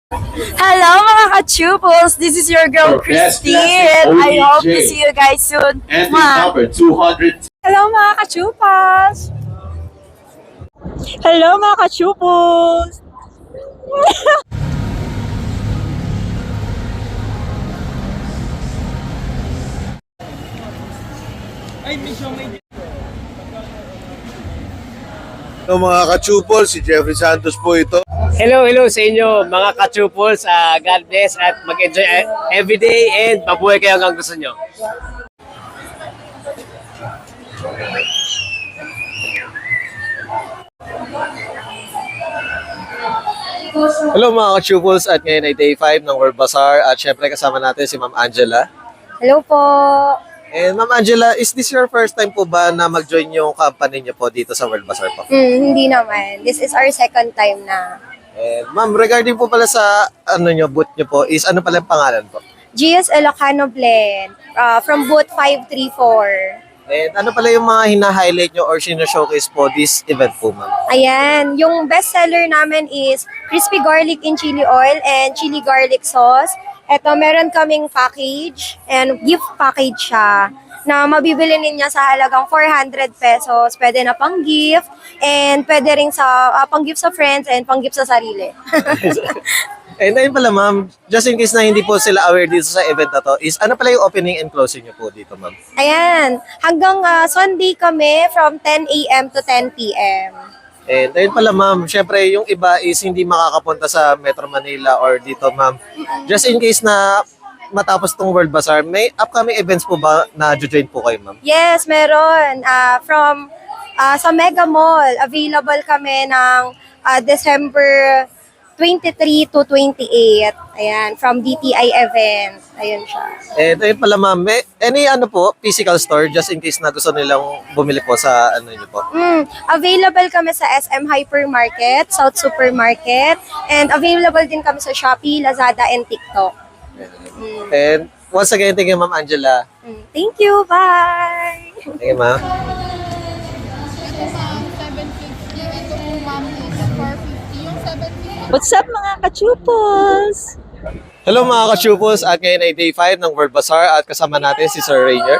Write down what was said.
Hello mga ka-chupos! This is your girl Your best Christine. classic I hope to ODJ. see you guys soon. Entry Mwah. number 200. Hello mga ka-chupas! Hello mga ka-chupos! Hello mga ka-chupol, si Jeffrey Santos po ito. Hello sa inyo mga ka-chupos. God bless at mag-enjoy everyday and mabuhay kayo hanggang gusto nyo. Hello mga ka-chupos at ngayon ay day 5 ng World Bazaar at syempre kasama natin si Ma'am Angela. Hello po! And Ma'am Angela, is this your first time po ba na mag-join yung company niyo po dito sa World Bazaar po? Hindi naman. This is our second time na. And Ma'am, regarding po pala sa booth niyo po, is ano pala yung pangalan po? GS Ilocano Blend from booth 534. And ano pala yung mga hina-highlight nyo or sino-showcase po this event po, Ma'am? Ayan, yung best seller namin is crispy garlic in chili oil and chili garlic sauce. Ito, meron kaming package and gift package siya na mabibili ninyo sa halagang 400 pesos. Pwede na pang gift and pwede rin sa pang gift sa friends and pang gift sa sarili. And ayun pala, Ma'am, just in case na hindi po sila aware dito sa event na to, is ano pala yung opening and closing nyo po dito, Ma'am? Ayan, hanggang Sunday kami from 10 a.m. to 10 p.m. And ayun pala, Ma'am, syempre yung iba is hindi makakapunta sa Metro Manila or dito, Ma'am. Just in case na matapos tong World Bazaar, may upcoming events po ba na join po kayo, Ma'am? Yes, meron. From sa Mega Mall, available kami ng December 23 to 28. Ayan, from DTI event. Ayun siya. And ayun pala, Ma'am, may any physical store just in case na gusto nilang bumili po sa niyo po? Available kami sa SM Hypermarket, South Supermarket, and available din kami sa Shopee, Lazada, and TikTok. And once again, thank you, Ma'am Angela. Thank you. Bye! Thank you, Ma'am. Ito ma'am, 750. Ito po ma'am is 450. Yung 750. What's up mga ka-chupos? Hello mga ka-chupos at ngayon ay day 5 ng World Bazaar at kasama natin si Sir Rainier.